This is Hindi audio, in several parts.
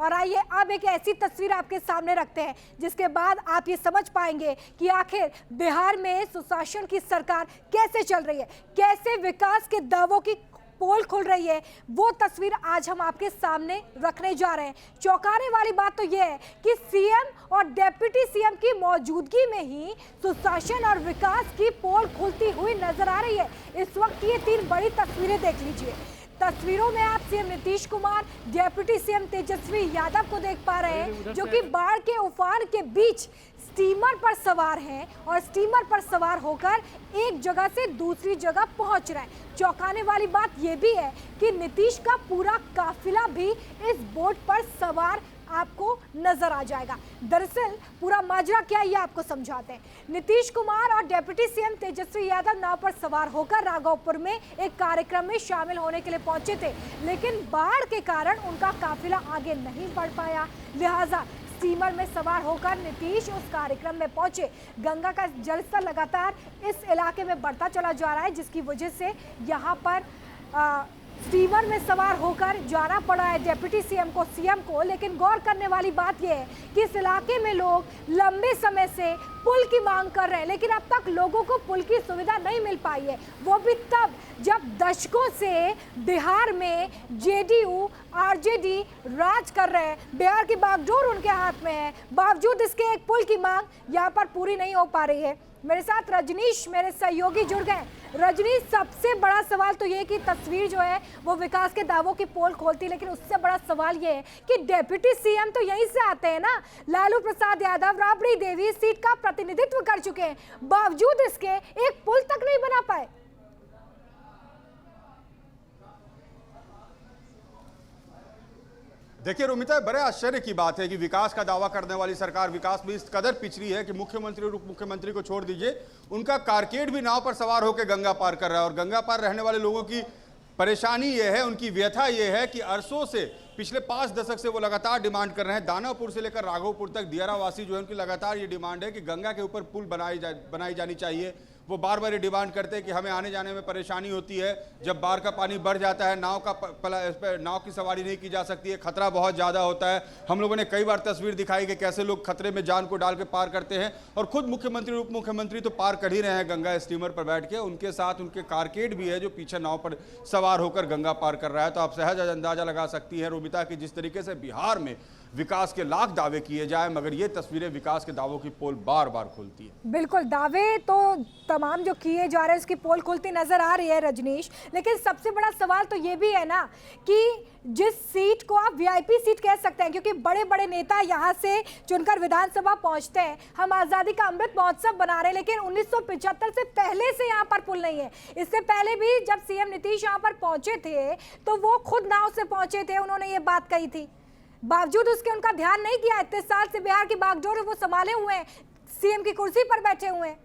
और आइए अब एक ऐसी तस्वीर आपके सामने रखते हैं जिसके बाद आप ये समझ पाएंगे कि आखिर बिहार में सुशासन की सरकार कैसे चल रही है, कैसे विकास के दावों की पोल खुल रही है। वो तस्वीर आज हम आपके सामने रखने जा रहे हैं। चौंकाने वाली बात तो यह है कि सीएम और डिप्टी सीएम की मौजूदगी में ही सुशासन और विकास की पोल खुलती हुई नजर आ रही है। इस वक्त ये 3 बड़ी तस्वीरें देख लीजिए। तस्वीरों में आप CM Nitish Kumar, deputy CM Tejashwi Yadav को देख पा रहे हैं जो कि बाढ़ के उफान के बीच स्टीमर पर सवार हैं और स्टीमर पर सवार होकर एक जगह से दूसरी जगह पहुंच रहे हैं। चौंकाने वाली बात यह भी है कि नीतीश का पूरा काफिला भी इस बोट पर सवार आपको नजर आ जाएगा। दरअसल पूरा माजरा क्या है ये आपको समझाते हैं। नीतीश कुमार और डिप्टी सीएम तेजस्वी यादव नाव पर सवार होकर राघोपुर में एक कार्यक्रम में शामिल होने के लिए पहुंचे थे, लेकिन बाढ़ के कारण उनका काफिला आगे नहीं बढ़ पाया। लिहाजा स्टीमर में सवार होकर नीतीश उस कार्यक्रम में पहुंचे। गंगा का जलस्तर लगातार इस इलाके में बढ़ता चला जा रहा है, जिसकी वजह से यहाँ पर स्टीमर में सवार होकर जाना पड़ा है डिप्टी सीएम को। लेकिन गौर करने वाली बात यह है कि इस इलाके में लोग लंबे समय से पुल की मांग कर रहे हैं, लेकिन अब तक लोगों को पुल की सुविधा नहीं मिल पाई है। वो भी तब जब दशकों से बिहार में जेडीयू आरजेडी राज कर रहे हैं, बिहार की बागडोर उनके हाथ में है। बावजूद इसके एक पुल की मांग यहाँ पर पूरी नहीं हो पा रही है। मेरे साथ रजनीश मेरे सहयोगी जुड़ गए। रजनीश, सबसे बड़ा सवाल तो ये है कि तस्वीर जो है वो विकास के दावों की पोल खोलती है, लेकिन उससे बड़ा सवाल ये है कि डिप्टी सीएम तो यहीं से आते हैं ना। लालू प्रसाद यादव राबड़ी देवी सीट का प्रतिनिधित्व कर चुके हैं, बावजूद इसके एक पुल तक नहीं बना पाए। देखिए रोमिता, बड़े आश्चर्य की बात है कि विकास का दावा करने वाली सरकार विकास में इस कदर पिछड़ी है कि मुख्यमंत्री और उप मुख्यमंत्री को छोड़ दीजिए, उनका कारकेड भी नाव पर सवार होकर गंगा पार कर रहा है। और गंगा पार रहने वाले लोगों की परेशानी यह है, उनकी व्यथा यह है कि अरसों से पिछले 5 दशक से वो लगातार डिमांड कर रहे हैं। दानापुर से लेकर राघोपुर तक दियारावासी जो है उनकी लगातार ये डिमांड है कि गंगा के ऊपर पुल बनाई जानी चाहिए। वो बार बार ये डिमांड करते हैं कि हमें आने जाने में परेशानी होती है, जब बाढ़ का पानी बढ़ जाता है नाव की सवारी नहीं की जा सकती है, खतरा बहुत ज़्यादा होता है। हम लोगों ने कई बार तस्वीर दिखाई कि कैसे लोग खतरे में जान को डाल के पार करते हैं, और खुद मुख्यमंत्री उप मुख्यमंत्री तो पार कर ही रहे हैं गंगा स्टीमर पर बैठ के। उनके साथ उनके कारकेड भी है जो पीछे नाव पर सवार होकर गंगा पार कर रहा है। तो आप सहज अंदाजा लगा सकती हैं रोमिता कि जिस तरीके से बिहार में विकास के लाख दावे किए जाए, मगर ये तस्वीरें विकास के दावों की पोल बार बार खुलती है। बिल्कुल, दावे तो तमाम जो किए जा रहे हैं उसकी पोल खुलती नजर आ रही है रजनीश, लेकिन सबसे बड़ा सवाल तो ये भी है ना कि जिस सीट को आप वीआईपी सीट कह सकते हैं, क्योंकि बड़े बड़े नेता यहाँ से चुनकर विधानसभा पहुँचते हैं। हम आज़ादी का अमृत महोत्सव बना रहे हैं, लेकिन 1975 से पहले से यहाँ पर पुल नहीं है। इससे पहले भी जब सीएम नीतीश यहाँ पर पहुँचे थे तो वो खुद नाव से पहुँचे थे, उन्होंने ये बात कही थी। बावजूद उसके उनका ध्यान नहीं किया। इतने साल से बिहार की बागडोर वो संभाले हुए हैं, सीएम की कुर्सी पर बैठे हुए हैं।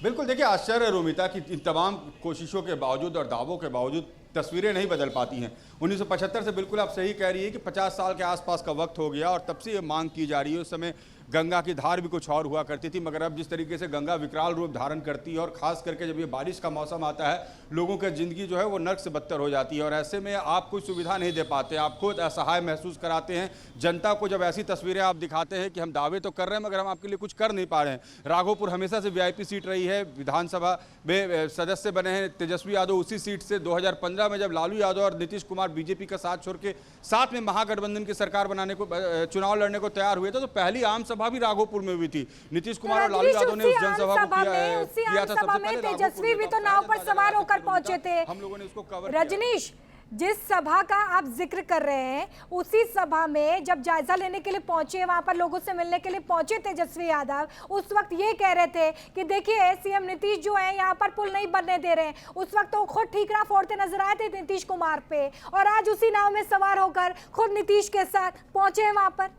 बिल्कुल, देखिए आश्चर्य है रोमिता कि इन तमाम कोशिशों के बावजूद और दावों के बावजूद तस्वीरें नहीं बदल पाती हैं। 1975 से बिल्कुल आप सही कह रही है कि 50 साल के आसपास का वक्त हो गया और तब से ये मांग की जा रही है। उस समय गंगा की धार भी कुछ और हुआ करती थी, मगर अब जिस तरीके से गंगा विकराल रूप धारण करती है और खास करके जब ये बारिश का मौसम आता है, लोगों की ज़िंदगी जो है वो नर्क से बदतर हो जाती है। और ऐसे में आप कोई सुविधा नहीं दे पाते, आप खुद असहाय महसूस कराते हैं जनता को। जब ऐसी तस्वीरें आप दिखाते हैं कि हम दावे तो कर रहे हैं मगर हम आपके लिए कुछ कर नहीं पा रहे हैं। राघोपुर हमेशा से वीआईपी सीट रही है, विधानसभा में सदस्य बने हैं तेजस्वी यादव उसी सीट से। 2015 में जब लालू यादव और नीतीश कुमार बीजेपी का साथ छोड़ के साथ में महागठबंधन की सरकार बनाने को चुनाव लड़ने को तैयार हुए थे, तो पहली आम सभा भी राघोपुर में हुई थी। नीतीश कुमार और लालू यादव ने उस जनसभा को किया था। सबसे पहले तेजस्वी भी तो नाव पर सवार होकर पहुंचे थे। हम लोगों ने इसको कवर। रजनीश, जिस सभा का आप जिक्र कर रहे हैं, उसी सभा में जब जायजा लेने के लिए पहुंचे, वहां पर लोगों से मिलने के लिए पहुंचे तेजस्वी यादव, उस वक्त ये कह रहे थे कि देखिए सीएम नीतीश जो है यहाँ पर पुल नहीं बनने दे रहे हैं। उस वक्त तो खुद ठीकरा फोड़ते नजर आए थे नीतीश कुमार पे, और आज उसी नाव में सवार होकर खुद नीतीश के साथ पहुंचे हैं वहां पर।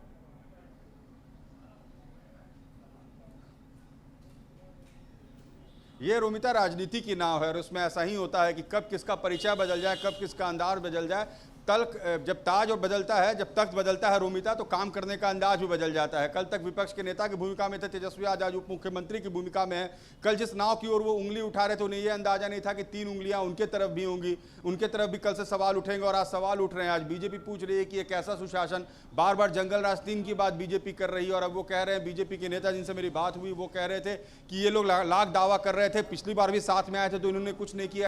ये रोमिता राजनीति की नाव है और उसमें ऐसा ही होता है कि कब किसका परिचय बदल जाए, कब किसका अंदाज बदल जाए, जब ताज और बदलता है, जब तख्त बदलता है रोमिता, तो काम करने का अंदाज भी बदल जाता है। कल तक विपक्ष के नेता की भूमिका में थे तेजस्वी, आज उप मुख्यमंत्री की भूमिका में है। कल जिस नाव की ओर वो उंगली उठा रहे थे, उन्हें यह अंदाजा नहीं था कि 3 उंगलियां उनके तरफ भी होंगी, उनके तरफ भी कल से सवाल उठेंगे और आज सवाल उठ रहे हैं। आज बीजेपी पूछ रही है कि ये कैसा सुशासन, बार बार जंगल राज 3 की बात बीजेपी कर रही है और अब वो कह रहे हैं, बीजेपी के नेता जिनसे मेरी बात हुई वो कह रहे थे कि ये लोग लाख दावा कर रहे थे, पिछली बार भी साथ में आए थे तो इन्होंने कुछ नहीं किया।